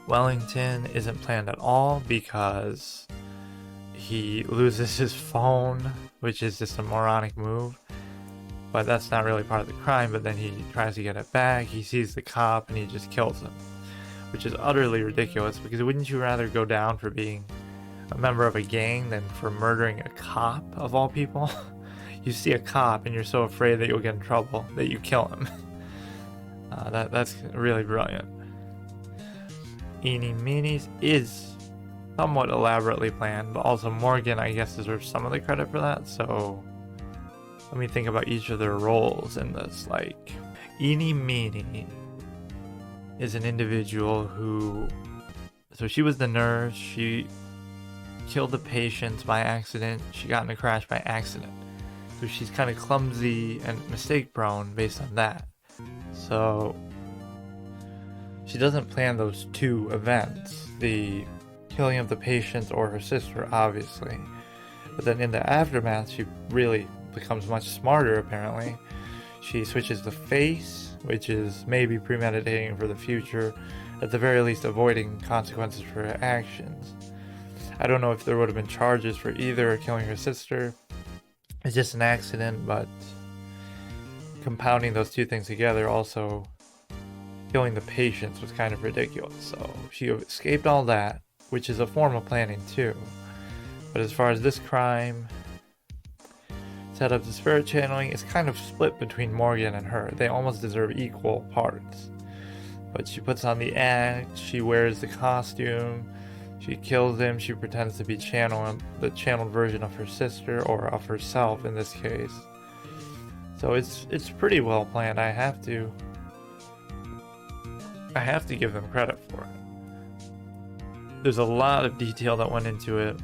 Wellington isn't planned at all because he loses his phone, which is just a moronic move. But that's not really part of the crime, but then he tries to get it back, he sees the cop, and he just kills him. Which is utterly ridiculous, because wouldn't you rather go down for being a member of a gang than for murdering a cop, of all people? You see a cop and you're so afraid that you'll get in trouble that you kill him. That's really brilliant. Eeny Meenies is somewhat elaborately planned, but also Morgan, I guess, deserves some of the credit for that, so let me think about each of their roles in this. Like, Eeny Meenie is an individual who, so she was the nurse, she killed the patients by accident, she got in a crash by accident. So she's kind of clumsy and mistake prone based on that. So she doesn't plan those two events, the killing of the patients or her sister, obviously. But then in the aftermath, she really becomes much smarter, apparently. She switches the face, which is maybe premeditating for the future, at the very least avoiding consequences for her actions. I don't know if there would have been charges for either killing her sister. It's just an accident, but compounding those two things together, also killing the patients, was kind of ridiculous. So she escaped all that, which is a form of planning too. But as far as this crime, set up the spirit channeling, it's kind of split between Morgan and her. They almost deserve equal parts. But she puts on the act, she wears the costume, she kills him, she pretends to be the channeled version of her sister, or of herself in this case. So it's pretty well planned. I have to give them credit for it. There's a lot of detail that went into it.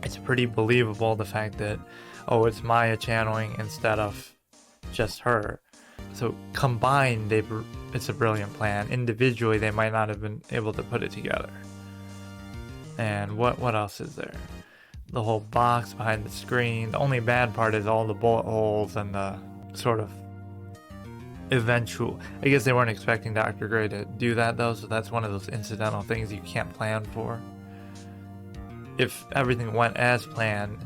It's pretty believable, the fact that, oh, it's Maya channeling instead of just her. So combined, it's a brilliant plan. Individually, they might not have been able to put it together. And what else is there? The whole box behind the screen. The only bad part is all the bullet holes and the sort of eventual... I guess they weren't expecting Dr. Gray to do that, though, so that's one of those incidental things you can't plan for. If everything went as planned,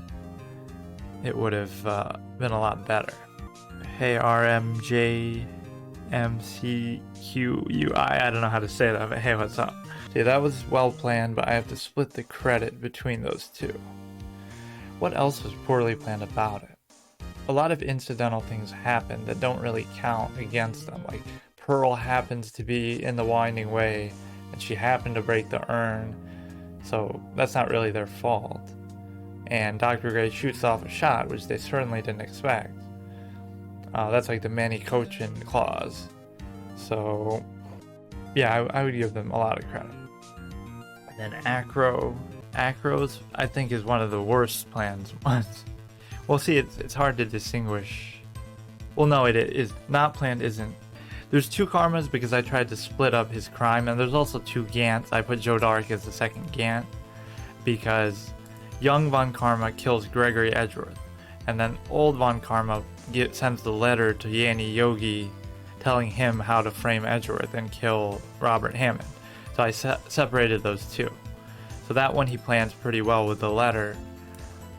it would have been a lot better. Hey, RMJMCQUI, I don't know how to say that, but hey, what's up? See, that was well planned, but I have to split the credit between those two. What else was poorly planned about it? A lot of incidental things happen that don't really count against them. Like, Pearl happens to be in the Winding Way, and she happened to break the urn, so that's not really their fault. And Dr. Gray shoots off a shot, which they certainly didn't expect. That's like the Manny Cochin clause. So, yeah, I would give them a lot of credit. And then Acro's, I think, is one of the worst plans. Well, see, it's hard to distinguish. Well, no, it is not planned. Isn't. There's two karmas because I tried to split up his crime, and there's also two Gants. I put Joe Dark as the second Gant because young Von Karma kills Gregory Edgeworth, and then old Von Karma sends the letter to Yanni Yogi telling him how to frame Edgeworth and kill Robert Hammond. So I separated those two. So that one he plans pretty well with the letter,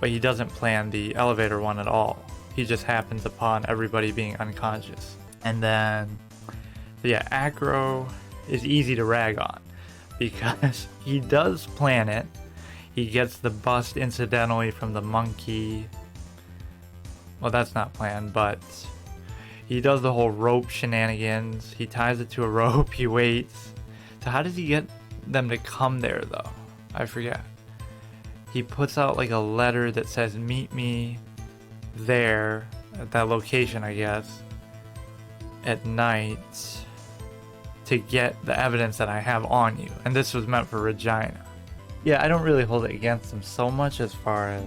but he doesn't plan the elevator one at all. He just happens upon everybody being unconscious. And then, yeah, Acro is easy to rag on because he does plan it. He gets the bust incidentally from the monkey. Well, that's not planned, but he does the whole rope shenanigans. He ties it to a rope, he waits. So how does he get them to come there, though? I forget. He puts out like a letter that says, meet me there at that location, I guess, at night to get the evidence that I have on you. And this was meant for Regina. Yeah, I don't really hold it against him so much as far as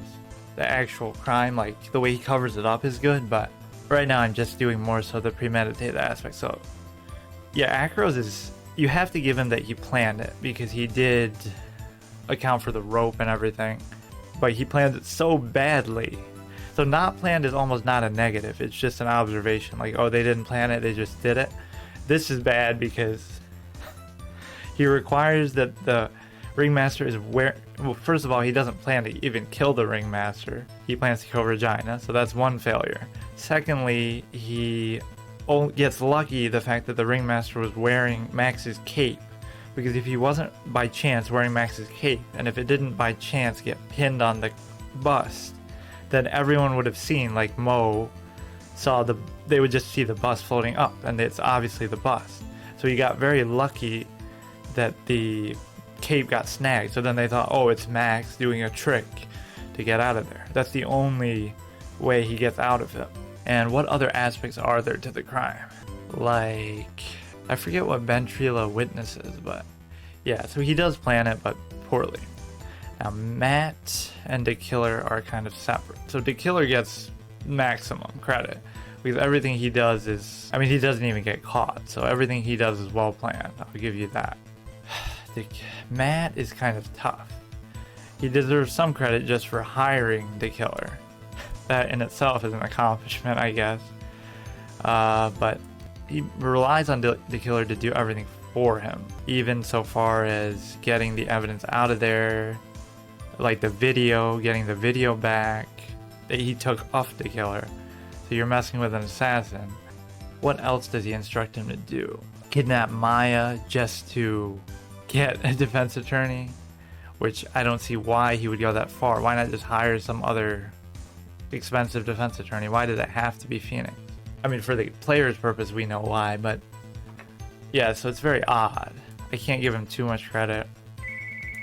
the actual crime. Like, the way he covers it up is good, but right now I'm just doing more so the premeditated aspect. So, yeah, Acros is... You have to give him that he planned it, because he did account for the rope and everything, but he planned it so badly. So not planned is almost not a negative, it's just an observation, like, oh, they didn't plan it, they just did it. This is bad because He requires that the ringmaster is where. Well, first of all, he doesn't plan to even kill the ringmaster. He plans to kill Regina, so that's one failure. Secondly, he gets lucky the fact that the ringmaster was wearing Max's cape, because if he wasn't by chance wearing Max's cape, and if it didn't by chance get pinned on the bust, then everyone would have seen, like Mo saw they would just see the bust floating up, and it's obviously the bust. So he got very lucky that the cape got snagged. So then they thought, oh, it's Max doing a trick to get out of there. That's the only way he gets out of it. And what other aspects are there to the crime? Like, I forget what Ben Trila witnesses, but yeah, so he does plan it, but poorly. Now, Matt and the killer are kind of separate. So the killer gets maximum credit because everything he does is, he doesn't even get caught. So everything he does is well planned. I'll give you that. Matt is kind of tough. He deserves some credit just for hiring the killer. That in itself is an accomplishment, I guess. But he relies on the killer to do everything for him, even so far as getting the evidence out of there, like the video, getting the video back that he took off the killer. So you're messing with an assassin. What else does he instruct him to do? Kidnap Maya just to get a defense attorney, which I don't see why he would go that far. Why not just hire some other expensive defense attorney? Why did it have to be Phoenix? For the player's purpose, we know why, but yeah, so it's very odd. I can't give him too much credit.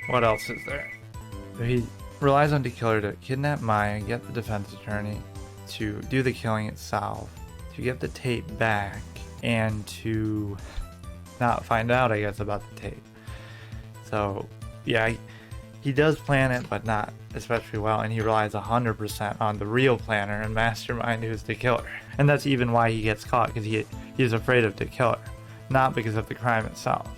What else is there? So he relies on the killer to kidnap Maya, get the defense attorney, to do the killing itself, to get the tape back, and to not find out, I guess, about the tape. So yeah, he does plan it, but not especially well, and he relies 100% on the real planner and mastermind, who's the killer. And that's even why he gets caught, because he is afraid of the killer, not because of the crime itself.